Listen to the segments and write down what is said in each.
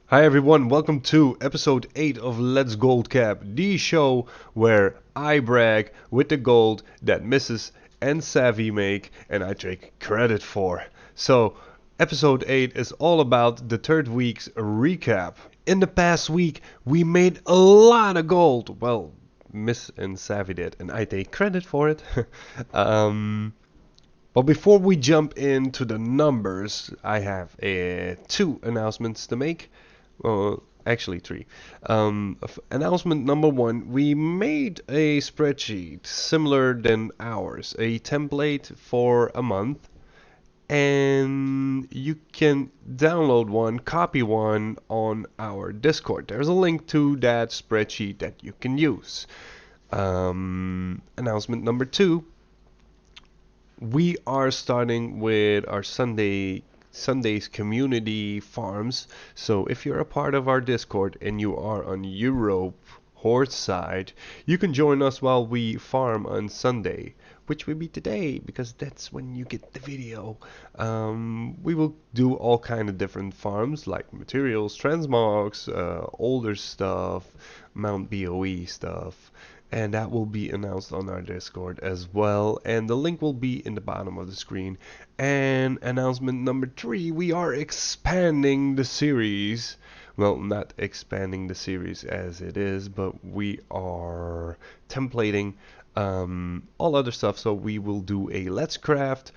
Hi everyone, welcome to episode 8 of Let's Goldcap, the show where I brag with the gold that Mrs. and Savvy make and I take credit for. So, episode 8 is all about the third week's recap. In the past week, we made a lot of gold. Well, Miss and Savvy did, and I take credit for it. um, but before we jump into the numbers, I have two announcements to make. Well, actually three. Announcement number one, we made a spreadsheet similar than ours, a template for a month, and you can download one, copy one on our Discord. There's a link to that spreadsheet that you can use. Announcement number two, we are starting with our Sundays community farms. So if you're a part of our Discord and you are on Europe Horde side, you can join us while we farm on Sunday, which will be today because that's when you get the video. We will do all kind of different farms like materials, transmogs, older stuff, Mount BOE stuff, and that will be announced on our Discord as well, and the link will be in the bottom of the screen. And announcement number three, we are expanding the series. Well, not expanding the series as it is, but we are templating all other stuff. So we will do a Let's Craft,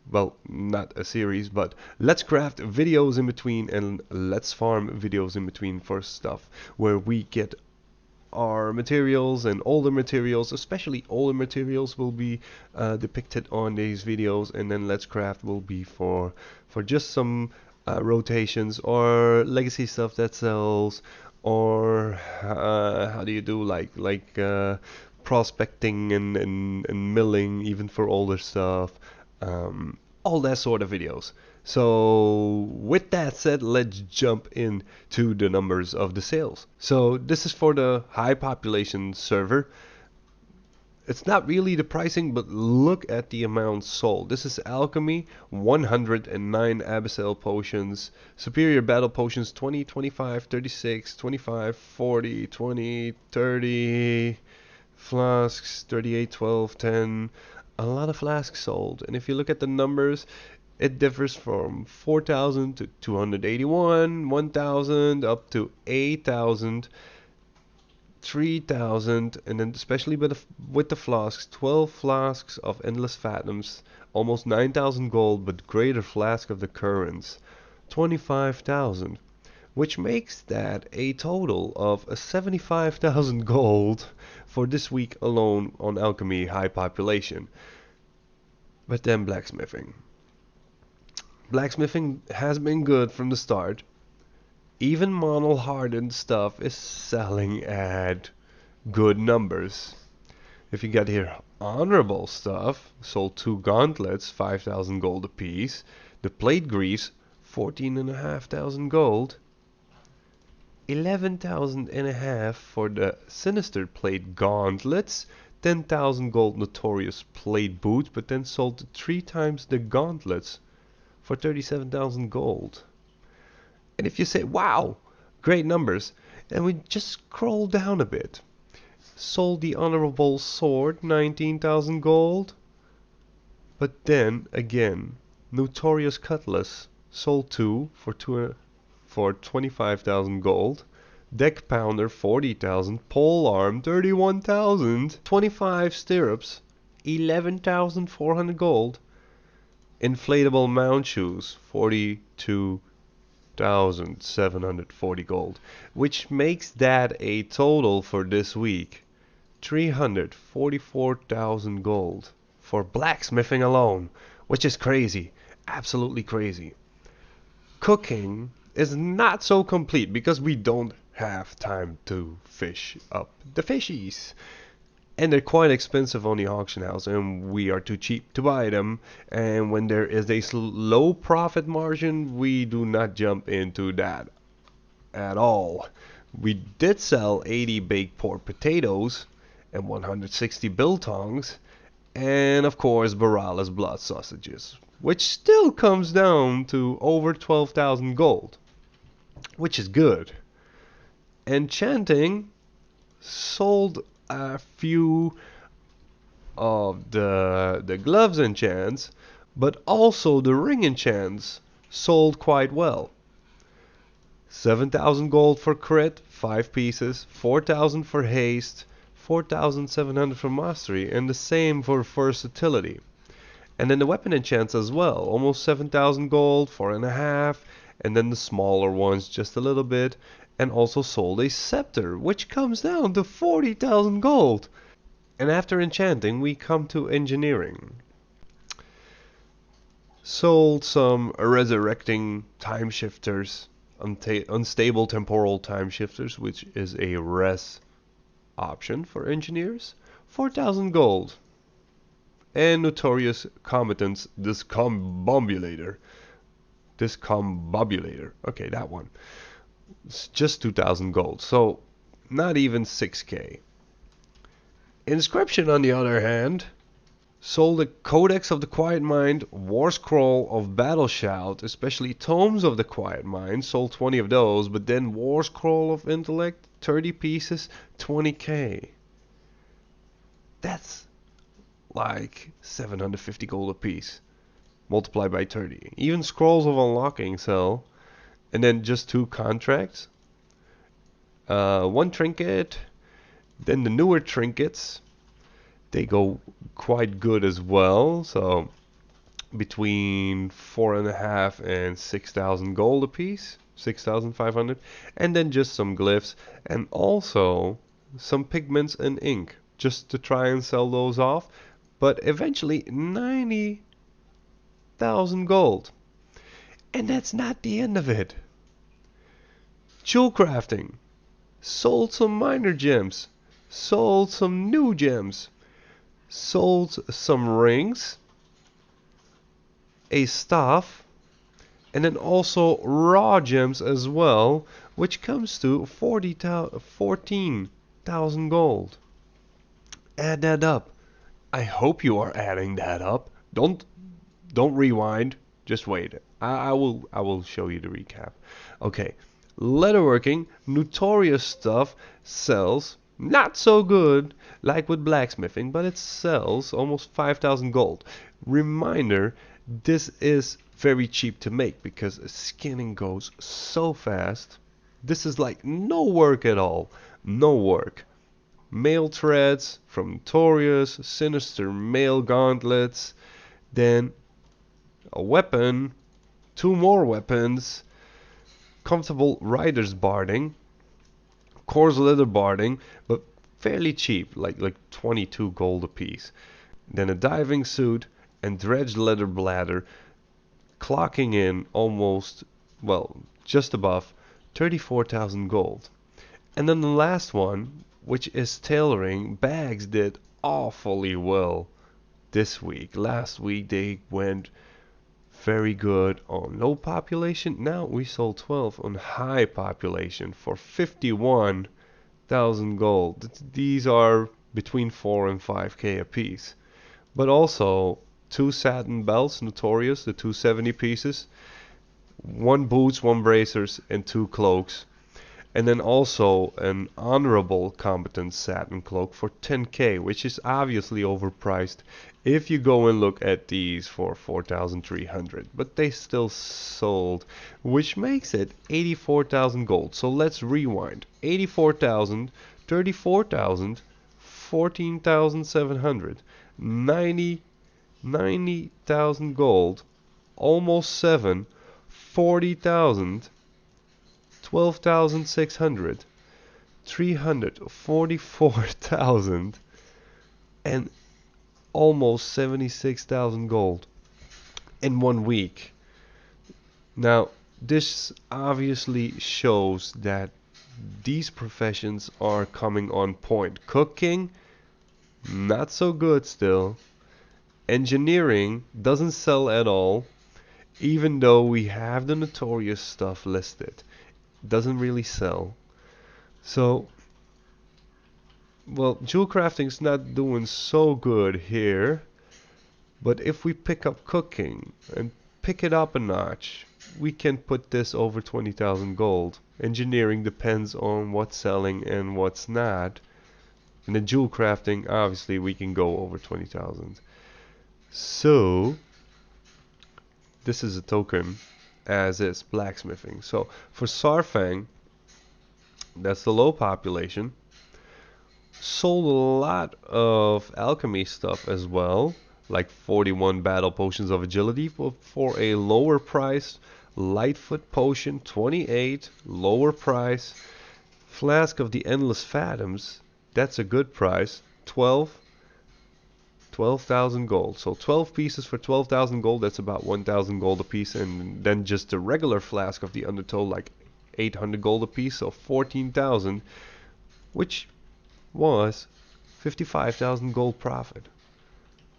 well, not a series, but Let's Craft videos in between and Let's Farm videos in between for stuff where we get our materials and older materials, especially older materials, will be depicted on these videos, and then Let's Craft will be for just some rotations or legacy stuff that sells, or how do you do prospecting and milling even for older stuff, all that sort of videos. So with that said, let's jump into the numbers of the sales. So this is for the high population server. It's not really the pricing, but look at the amount sold. This is alchemy, 109 abyssal potions, superior battle potions, 20, 25, 36, 25, 40, 20, 30, flasks, 38, 12, 10. A lot of flasks sold. And if you look at the numbers, it differs from 4,000 to 281, 1,000 up to 8,000, 3,000, and then especially with the flasks, 12 flasks of endless fathoms, almost 9,000 gold, but greater flask of the currents, 25,000, which makes that a total of 75,000 gold for this week alone on alchemy high population. But then blacksmithing. Blacksmithing has been good from the start. Even mono hardened stuff is selling at good numbers. If you get here honorable stuff, sold 2 gauntlets, 5,000 gold apiece. The plate greaves, 14,500 gold. 11,500 for the sinister plate gauntlets. 10,000 gold notorious plate boots, but then sold 3 times the gauntlets for 37,000 gold. And if you say, wow, great numbers, and we just scroll down a bit. Sold the honorable sword, 19,000 gold. But then again, notorious cutlass, sold 2 for 25,000 gold. Deck pounder, 40,000. Pole arm, 31,000. 25 stirrups, 11,400 gold. Inflatable mount shoes, 42,740 gold, which makes that a total for this week 344,000 gold for blacksmithing alone, which is crazy, absolutely crazy. Cooking is not so complete because we don't have time to fish up the fishies. And they're quite expensive on the auction house, and we are too cheap to buy them. And when there is a low profit margin, we do not jump into that at all. We did sell 80 baked pork potatoes and 160 biltongs, and of course Barala's blood sausages, which still comes down to over 12,000 gold. which is good. Enchanting sold a few of the gloves enchants, but also the ring enchants sold quite well. 7,000 gold for crit, 5 pieces, 4,000 for haste, 4,700 for mastery, and the same for versatility. And then the weapon enchants as well, almost 7,000 gold, 4.5, and then the smaller ones just a little bit, and also sold a scepter, which comes down to 40,000 gold. And after enchanting, we come to engineering. Sold some resurrecting time shifters, unstable temporal time shifters, which is a res option for engineers, 4,000 gold. And notorious combatants discombobulator. Okay, that one. It's just 2,000 gold, so not even 6k. Inscription, on the other hand, sold the Codex of the Quiet Mind, War Scroll of Battle Shout, especially Tomes of the Quiet Mind, sold 20 of those, but then War Scroll of Intellect, 30 pieces, 20k. That's like 750 gold a piece, multiplied by 30. Even Scrolls of Unlocking sell, and then just 2 contracts, 1 trinket, then the newer trinkets, they go quite good as well, so between 4.5 and 6,000 gold a piece, 6,500, and then just some glyphs, and also some pigments and ink, just to try and sell those off, but eventually 90,000 gold. And that's not the end of it. Jewel crafting, sold some minor gems, sold some new gems, sold some rings, a staff, and then also raw gems as well, which comes to 14,000 gold. Add that up. I hope you are adding that up. Don't rewind. Just wait. I will show you the recap. Okay. Leatherworking, notorious stuff, sells not so good like with blacksmithing, but it sells almost 5,000 gold. Reminder, this is very cheap to make because skinning goes so fast. This is like no work at all. No work. Mail threads from Notorious, sinister mail gauntlets, then a weapon, 2 more weapons, comfortable rider's barding, coarse leather barding, but fairly cheap, like 22 gold a piece. Then a diving suit and dredged leather bladder, clocking in almost, well, just above 34,000 gold. And then the last one, which is tailoring, bags did awfully well this week. Last week they went very good on low population. Now we sold 12 on high population for 51,000 gold. These are between 4 and 5k a piece. But also 2 satin belts, notorious, the 270 pieces, 1 boots, 1 bracers, and 2 cloaks. And then also an honorable combatant satin cloak for 10k, which is obviously overpriced if you go and look at these for 4,300. But they still sold, which makes it 84,000 gold. So let's rewind. 84,000, 34,000, 14,700, 90,000 gold, almost 7, 40,000, 12,600, 344,000, and almost 76,000 gold in 1 week. Now, this obviously shows that these professions are coming on point. Cooking, not so good still. Engineering doesn't sell at all, even though we have the notorious stuff listed. Doesn't really sell. So, well, jewel crafting's not doing so good here, but if we pick up cooking and pick it up a notch, we can put this over 20,000 gold. Engineering depends on what's selling and what's not. And the jewel crafting, obviously, we can go over 20,000. So, this is a token, as is blacksmithing. So, for Sarfang, that's the low population. Sold a lot of alchemy stuff as well, like 41 battle potions of agility for a lower price. Lightfoot potion 28, lower price. Flask of the endless fathoms, that's a good price, 12,000 gold. So 12 pieces for 12,000 gold, that's about 1,000 gold a piece. And then just the regular flask of the undertow, like 800 gold a piece, so 14,000, which was 55,000 gold profit.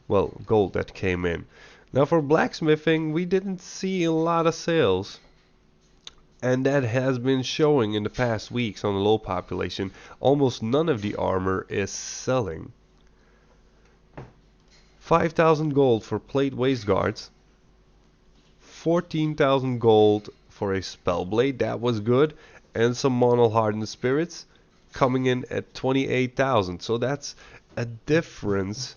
Well, gold that came in. Now for blacksmithing, we didn't see a lot of sales. And that has been showing in the past weeks on the low population. Almost none of the armor is selling. 5,000 gold for plate waist guards. 14,000 gold for a spellblade, that was good. And some mono hardened spirits coming in at 28,000. So that's a difference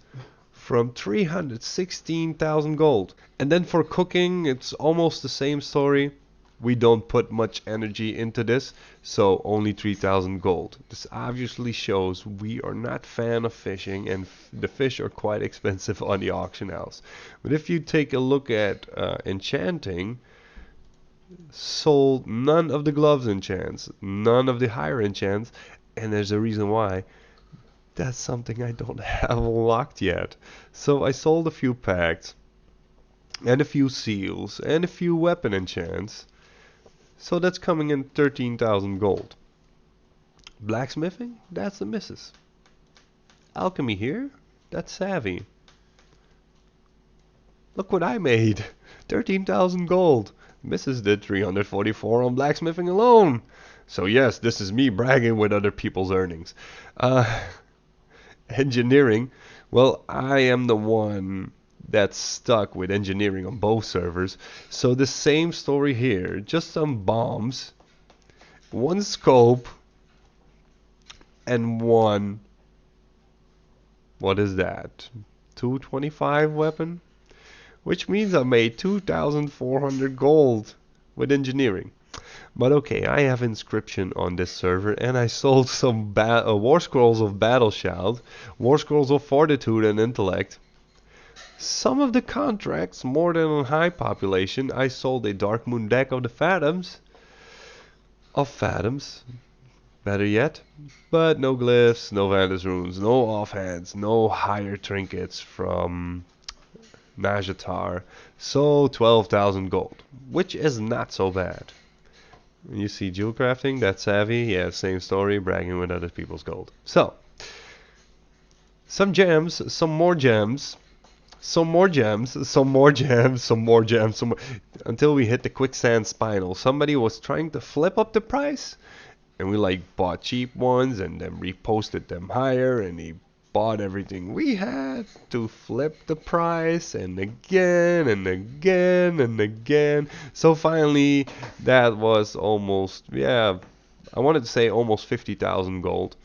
from 316,000 gold. And then for cooking, it's almost the same story. We don't put much energy into this, so only 3,000 gold. This obviously shows we are not fan of fishing, and the fish are quite expensive on the auction house. But if you take a look at enchanting, sold none of the gloves enchants, none of the higher enchants, and there's a reason why. That's something I don't have unlocked yet. So I sold a few packs, and a few seals, and a few weapon enchants. So that's coming in 13,000 gold. Blacksmithing, that's the missus. Alchemy here, that's savvy. Look what I made, 13,000 gold. Missus did 344 on blacksmithing alone. So yes, this is me bragging with other people's earnings. Engineering, well, I am the one that's stuck with engineering on both servers. So the same story here, just some bombs, one scope, and one, what is that, 225 weapon? Which means I made 2,400 gold with engineering. But okay, I have inscription on this server, and I sold some war scrolls of battle shout, war scrolls of fortitude and intellect. Some of the contracts, more than on high population. I sold a dark moon deck of the fathoms. Better yet. But no glyphs, no Vandus runes, no offhands, no higher trinkets from Najatar. So 12,000 gold, which is not so bad. You see jewel crafting, that's savvy. Yeah, same story, bragging with other people's gold. So, some gems, some more gems, some more gems, some more gems, some more gems, some more, until we hit the quicksand spinel. Somebody was trying to flip up the price, and we like bought cheap ones and then reposted them higher, and he bought everything we had to flip the price, and again and again and again. So finally that was almost, yeah, I wanted to say almost 50,000 gold.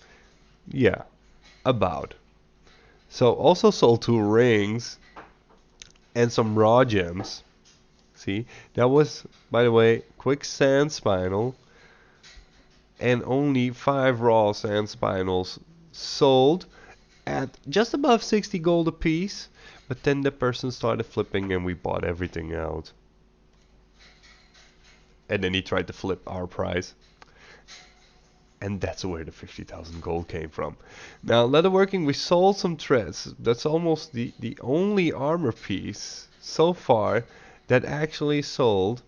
Yeah, about. So also sold 2 rings and some raw gems. See, that was, by the way, quick sand spinel, and only 5 raw sand spinels sold at just above 60 gold a piece. But then the person started flipping and we bought everything out. And then he tried to flip our price. And that's where the 50,000 gold came from. Now, leatherworking, we sold some threads. That's almost the only armor piece so far that actually sold.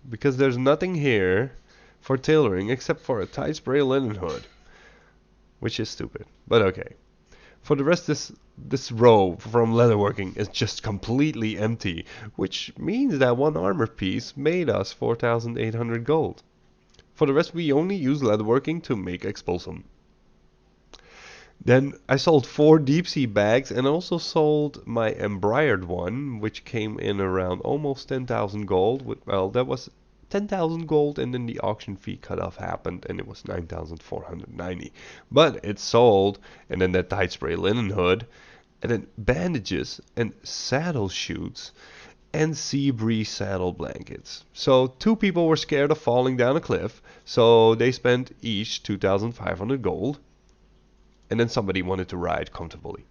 Because there's nothing here for tailoring except for a tight spray linen hood. Which is stupid, but okay. For the rest, this row from leatherworking is just completely empty, which means that one armor piece made us 4,800 gold. For the rest, we only use leatherworking to make explosive. Then I sold 4 deep sea bags and also sold my embroidered one, which came in around almost 10,000 gold. Well, that was 10,000 gold, and then the auction fee cutoff happened and it was 9,490. But it sold, and then that tight spray linen hood, and then bandages and saddle chutes and sea breeze saddle blankets. So 2 people were scared of falling down a cliff, so they spent each 2,500 gold, and then somebody wanted to ride comfortably,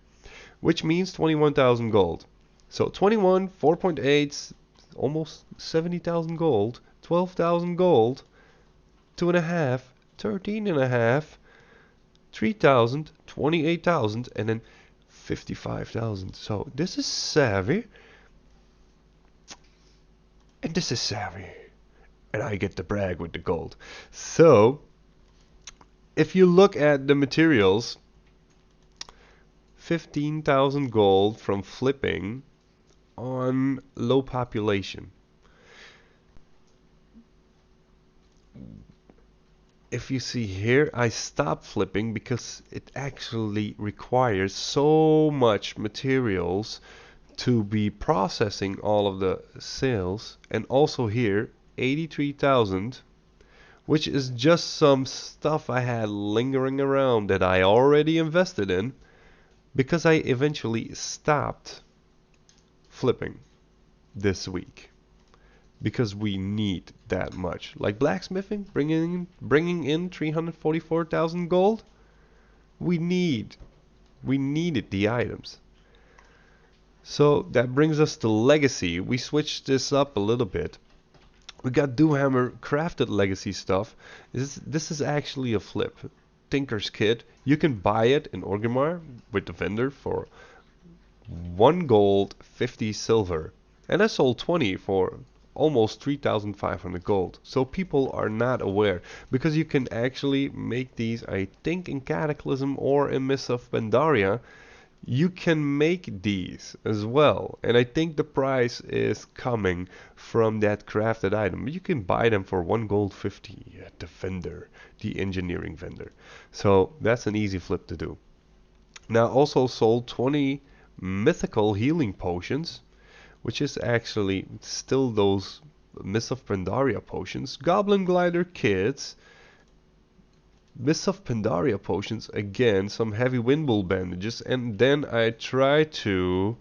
which means 21,000 gold. So 21, 4.8, almost 70,000 gold, 12,000 gold, 2.5, 13.5, 3,000, 28,000, and then 55,000. So this is savvy. And this is savvy. And I get to brag with the gold. So, if you look at the materials, 15,000 gold from flipping on low population. If you see here, I stopped flipping because it actually requires so much materials to be processing all of the sales. And also here 83,000, which is just some stuff I had lingering around that I already invested in, because I eventually stopped flipping this week because we need that much. Like blacksmithing, bringing in 344,000 gold, we needed the items. So that brings us to legacy. We switched this up a little bit. We got Doomhammer crafted legacy stuff. This is actually a flip. Tinker's Kit. You can buy it in Orgrimmar with the vendor for 1 gold, 50 silver. And I sold 20 for almost 3,500 gold. So people are not aware, because you can actually make these, I think, in Cataclysm or in Mists of Pandaria. You can make these as well, and I think the price is coming from that crafted item. You can buy them for 1 gold 50 at the vendor, the engineering vendor. So that's an easy flip to do. Now also sold 20 mythical healing potions, which is actually still those Mists of Pandaria potions, Goblin Glider kits, Mists of Pandaria potions, again, some heavy windbull bandages, and then I try to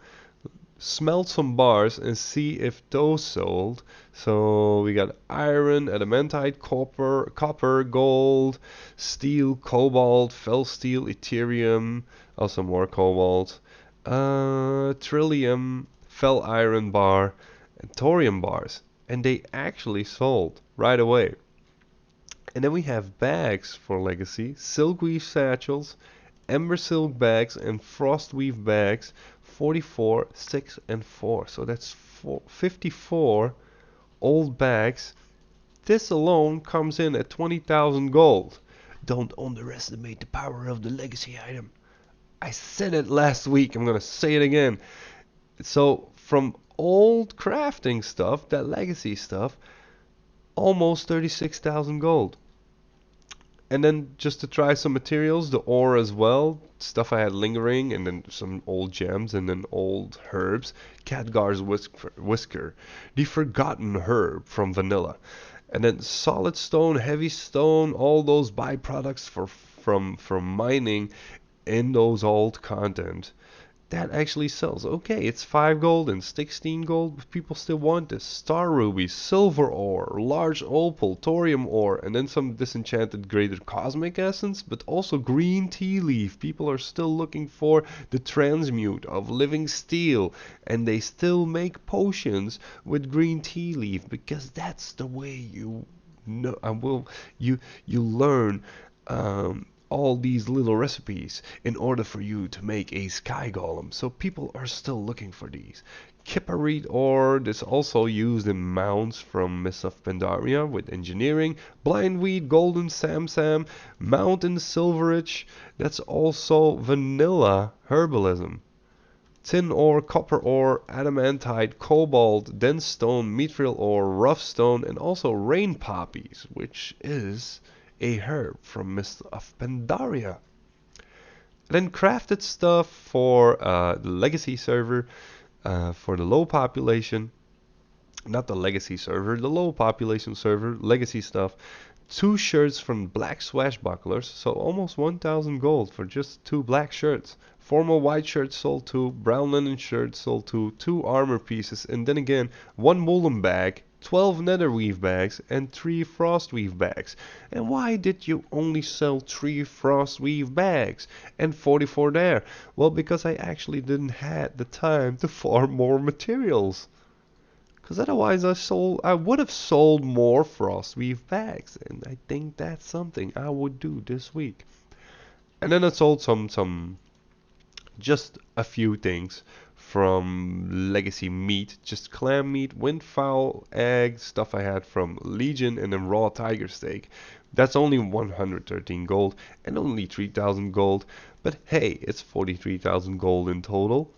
smelt some bars and see if those sold. So we got iron, adamantite, copper, gold, steel, cobalt, fel steel, ethereum, also more cobalt, trillium, fel iron bar, and thorium bars, and they actually sold right away. And then we have bags for legacy, silkweave satchels, ember silk bags, and frostweave bags, 44, 6, and 4. So that's 54 old bags. This alone comes in at 20,000 gold. Don't underestimate the power of the legacy item. I said it last week, I'm gonna say it again. So from old crafting stuff, that legacy stuff, almost 36,000 gold. And then just to try some materials, the ore as well, stuff I had lingering, and then some old gems, and then old herbs. Khadgar's whisker, the forgotten herb from vanilla. And then solid stone, heavy stone, all those byproducts from mining in those old content. That actually sells. Okay, it's 5 gold and 16 gold, but people still want this. Star ruby, silver ore, large opal, thorium ore, and then some disenchanted graded cosmic essence, but also green tea leaf. People are still looking for the transmute of living steel, and they still make potions with green tea leaf, because that's the way you know. You learn all these little recipes in order for you to make a sky golem. So people are still looking for these. Kipperite ore, this also used in mounts from Mists of Pandaria with engineering. Blindweed, golden samsam, mountain silverage, that's also vanilla herbalism. Tin ore, copper ore, adamantite, cobalt, dense stone, mithril ore, rough stone, and also rain poppies, which is a herb from Mist of Pandaria. Then crafted stuff for the legacy server, for the low population. Not the legacy server, the low population server, legacy stuff. Two shirts from black swashbucklers, so almost 1,000 gold for just two black shirts. Formal white shirts sold two, brown linen shirts sold two armor pieces, and then again, one woolen bag, 12 netherweave bags, and 3 frostweave bags. And why did you only sell 3 frostweave bags and 44 there? Well, because I actually didn't have the time to farm more materials. Because otherwise I would have sold more frostweave bags, and I think that's something I would do this week. And then I sold just a few things from legacy meat, just clam meat, windfowl, eggs, stuff I had from Legion, and then raw tiger steak. That's only 113 gold and only 3,000 gold, but hey, it's 43,000 gold in total,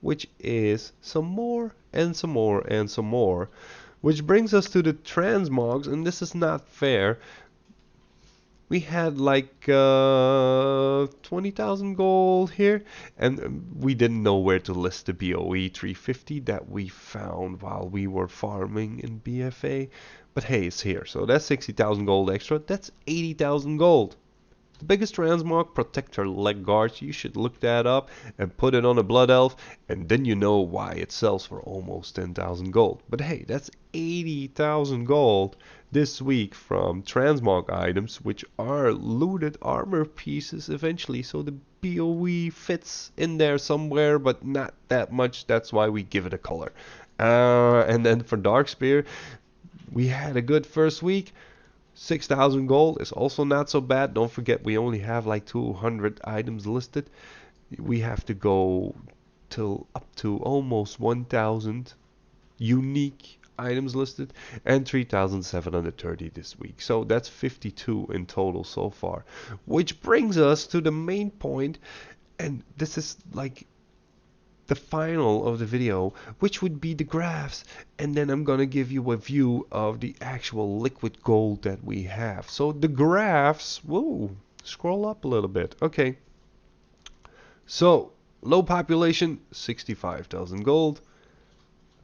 which is some more and some more and some more. Which brings us to the transmogs, and this is not fair. We had like 20,000 gold here, and we didn't know where to list the BOE 350 that we found while we were farming in BFA. But hey, it's here, so that's 60,000 gold extra. That's 80,000 gold. The biggest transmog, Protector Leg Guards. You should look that up and put it on a Blood Elf, and then you know why it sells for almost 10,000 gold. But hey, that's 80,000 gold this week from transmog items, which are looted armor pieces eventually. So the BOE fits in there somewhere, but not that much. That's why we give it a color. And then for Darkspear, we had a good first week. 6,000 gold is also not so bad. Don't forget we only have like 200 items listed. We have to go till up to almost 1,000 unique items listed and 3,730 this week. So that's 52 in total so far. Which brings us to the main point, and this is like the final of the video, which would be the graphs, and then I'm gonna give you a view of the actual liquid gold that we have. So the graphs, whoa, scroll up a little bit. Okay, so low population 65,000 gold,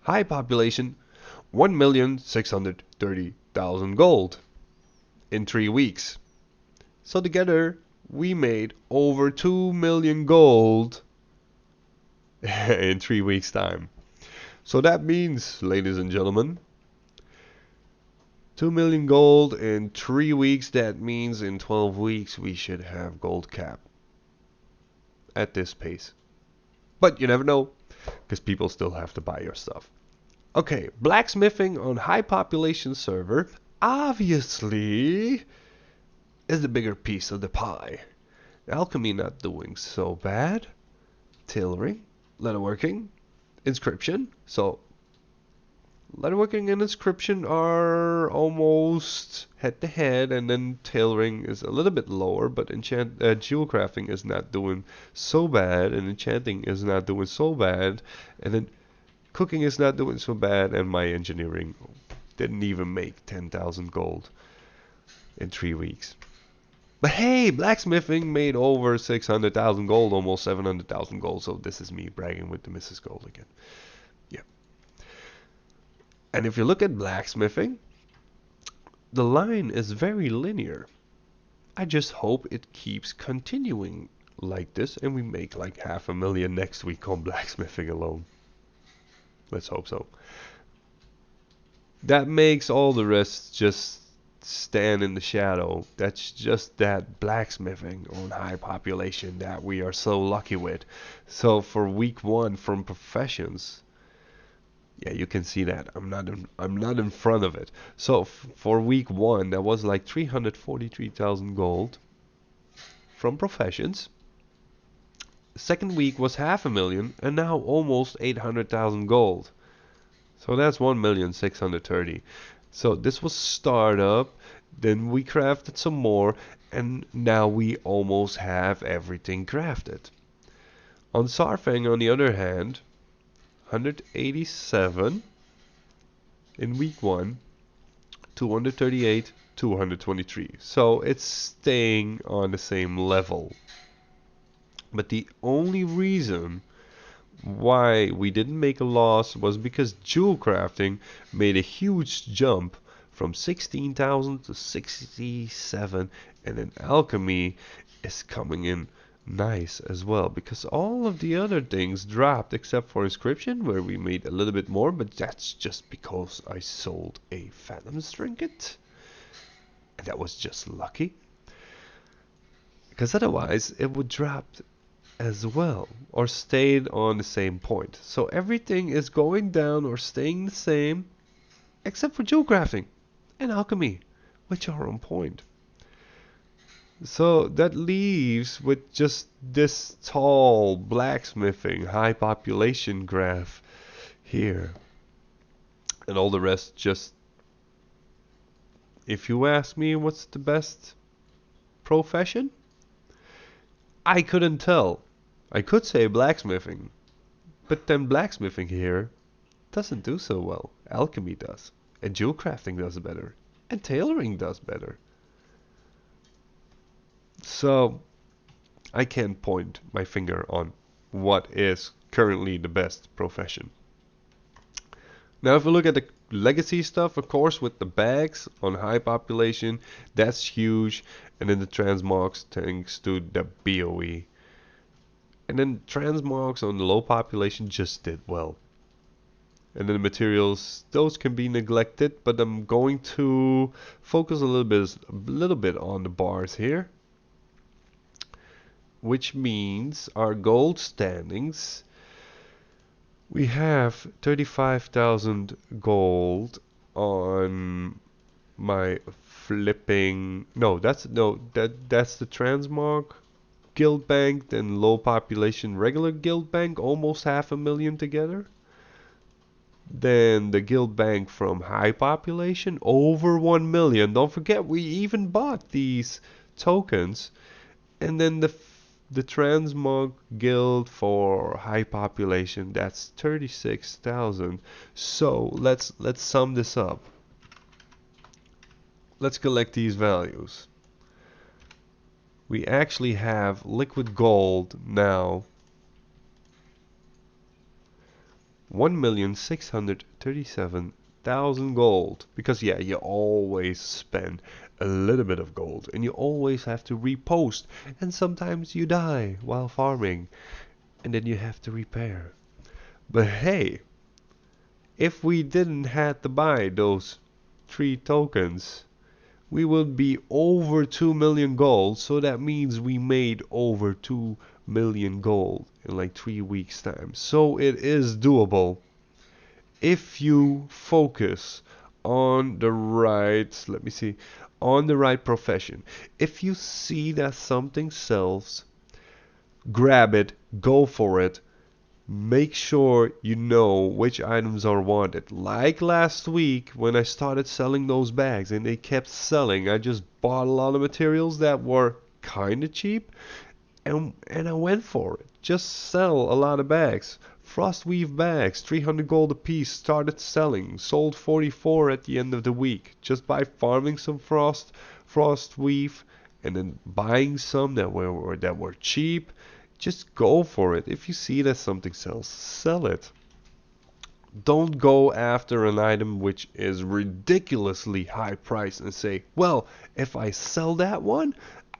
high population 1,630,000 gold in 3 weeks. So together we made over 2 million gold in 3 weeks time. So that means, ladies and gentlemen, 2 million gold in 3 weeks. That means in 12 weeks we should have Goldcap at this pace. But you never know, because people still have to buy your stuff. Okay, blacksmithing on high population server obviously is the bigger piece of the pie. Alchemy not doing so bad. Tailoring, leatherworking, inscription. So leatherworking and inscription are almost head to head, and then tailoring is a little bit lower, but jewel crafting is not doing so bad, and enchanting is not doing so bad, and then cooking is not doing so bad, and my engineering didn't even make 10,000 gold in 3 weeks. But hey, blacksmithing made over 600,000 gold, almost 700,000 gold. So this is me bragging with the Mrs. Gold again. Yeah. And if you look at blacksmithing, the line is very linear. I just hope it keeps continuing like this, and we make like 500,000 next week on blacksmithing alone. Let's hope so. That makes all the rest just stand in the shadow. That's just that blacksmithing on high population that we are so lucky with. So for week 1 from professions, yeah, you can see that I'm not in front of it. So for week 1, that was like 343,000 gold from professions. Second week was 500,000, and now almost 800,000 gold. So that's 1,630,000. So this was startup, then we crafted some more, and now we almost have everything crafted. On Sarfang, on the other hand, 187 in week 1, 238, 223. So it's staying on the same level. But the only reason why we didn't make a loss was because jewel crafting made a huge jump from 16,000 to 67, and then alchemy is coming in nice as well, because all of the other things dropped except for inscription, where we made a little bit more, but that's just because I sold a Phantom's trinket, and that was just lucky, because otherwise it would drop as well, or stayed on the same point. So everything is going down or staying the same except for jewel crafting and alchemy, which are on point. So that leaves with just this tall blacksmithing high population graph here, and all the rest just, if you ask me what's the best profession, I couldn't tell. I could say blacksmithing, but then blacksmithing here doesn't do so well. Alchemy does, and jewel crafting does better, and tailoring does better. So I can't point my finger on what is currently the best profession. Now if we look at the legacy stuff, of course, with the bags on high population, that's huge, and then the transmogs thanks to the BOE. And then transmogs on the low population just did well. And then the materials, those can be neglected, but I'm going to focus a little bit on the bars here, which means our gold standings. We have 35,000 gold on my flipping. No, that's the transmog guild bank, then low population regular guild bank, almost 500,000 together. Then the guild bank from high population, over 1 million. Don't forget, we even bought these tokens. And then the transmog guild for high population, that's 36,000. So let's sum this up. Let's collect these values. We actually have liquid gold now 1,637,000 gold, because yeah, you always spend a little bit of gold, and you always have to repost, and sometimes you die while farming, and then you have to repair. But hey, if we didn't have to buy those 3 tokens, we would be over 2 million gold, so that means we made over 2 million gold in like 3 weeks time. So it is doable if you focus on the right, on the right profession. If you see that something sells, grab it, go for it. Make sure you know which items are wanted. Like last week when I started selling those bags and they kept selling, I just bought a lot of materials that were kinda cheap, and I went for it. Just sell a lot of bags. Frost weave bags, 300 gold a piece, started selling. Sold 44 at the end of the week, just by farming some frost weave and then buying some that were cheap. Just go for it. If you see that something sells, sell it. Don't go after an item which is ridiculously high price and say, well, if I sell that one,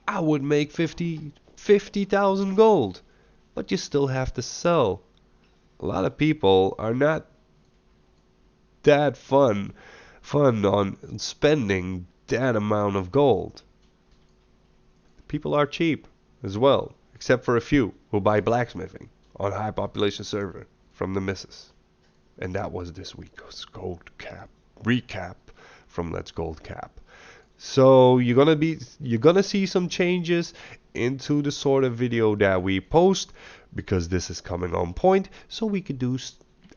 I would make 50,000 gold. But you still have to sell. A lot of people are not that fun on spending that amount of gold. People are cheap as well, except for a few who buy blacksmithing on high population server from the missus. And that was this week's Goldcap recap from Let's Goldcap. So you're gonna see some changes into the sort of video that we post, because this is coming on point, so we could do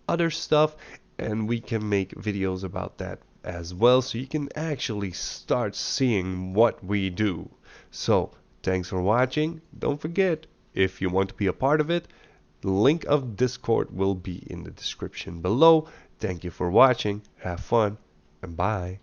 other stuff and we can make videos about that as well, so you can actually start seeing what we do. So thanks for watching. Don't forget, if you want to be a part of it, the link of Discord will be in the description below. Thank you for watching. Have fun and bye.